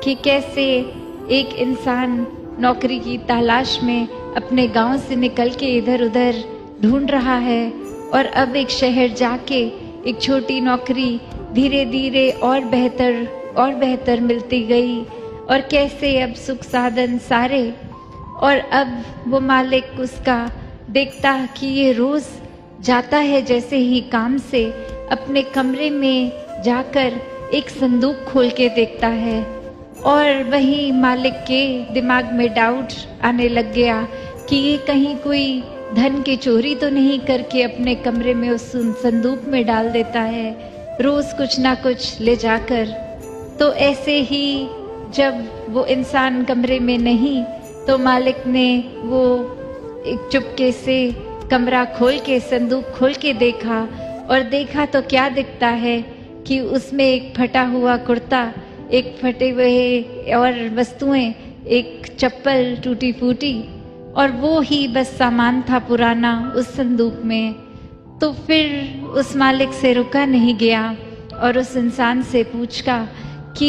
कि कैसे एक इंसान नौकरी की तलाश में अपने गांव से निकल के इधर उधर ढूंढ रहा है और अब एक शहर जाके एक छोटी नौकरी धीरे धीरे और बेहतर मिलती गई, और कैसे अब सुख साधन सारे, और अब वो मालिक उसका देखता कि ये रोज जाता है जैसे ही काम से, अपने कमरे में जाकर एक संदूक खोल के देखता है, और वही मालिक के दिमाग में डाउट आने लग गया कि ये कहीं कोई धन की चोरी तो नहीं करके अपने कमरे में उस संदूक में डाल देता है रोज कुछ ना कुछ ले जाकर। तो ऐसे ही जब वो इंसान कमरे में नहीं तो मालिक ने वो एक चुपके से कमरा खोल के संदूक खोल के देखा, और देखा तो क्या दिखता है कि उसमें एक फटा हुआ कुर्ता, एक फटे हुए और वस्तुएं, एक चप्पल टूटी फूटी, और वो ही बस सामान था पुराना उस संदूक में। तो फिर उस मालिक से रुका नहीं गया और उस इंसान से पूछा कि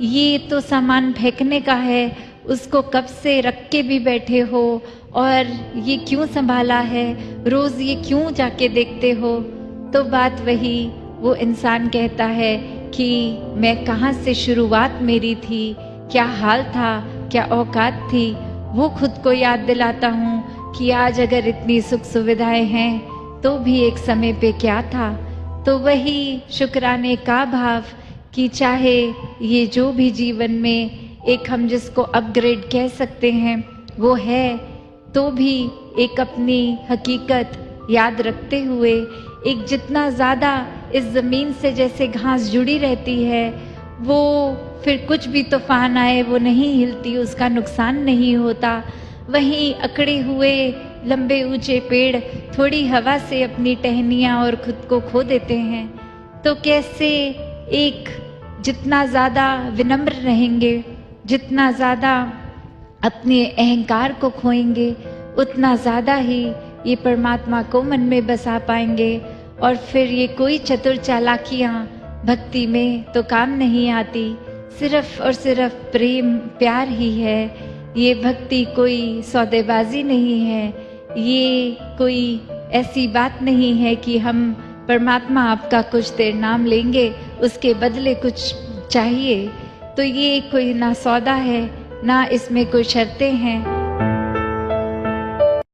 ये तो सामान फेंकने का है, उसको कब से रख के भी बैठे हो और ये क्यों संभाला है, रोज ये क्यों जाके देखते हो? तो बात वही, वो इंसान कहता है कि मैं कहाँ से शुरुआत मेरी थी, क्या हाल था, क्या औकात थी, वो खुद को याद दिलाता हूँ कि आज अगर इतनी सुख सुविधाएं हैं तो भी एक समय पे क्या था। तो वही शुक्राने का भाव कि चाहे ये जो भी जीवन में एक हम जिसको अपग्रेड कह सकते हैं वो है, तो भी एक अपनी हकीकत याद रखते हुए, एक जितना ज़्यादा इस ज़मीन से जैसे घास जुड़ी रहती है, वो फिर कुछ भी तूफान आए वो नहीं हिलती, उसका नुकसान नहीं होता। वहीं अकड़े हुए लंबे ऊंचे पेड़ थोड़ी हवा से अपनी टहनियाँ और खुद को खो देते हैं। तो कैसे एक जितना ज़्यादा विनम्र रहेंगे, जितना ज़्यादा अपने अहंकार को खोएंगे, उतना ज़्यादा ही ये परमात्मा को मन में बसा पाएंगे, और फिर ये कोई चतुर चालाकियाँ भक्ति में तो काम नहीं आती। सिर्फ और सिर्फ प्रेम प्यार ही है। ये भक्ति कोई सौदेबाजी नहीं है, ये कोई ऐसी बात नहीं है कि हम परमात्मा आपका कुछ देर नाम लेंगे उसके बदले कुछ चाहिए। तो ये कोई ना सौदा है, ना इसमें कोई शर्तें हैं।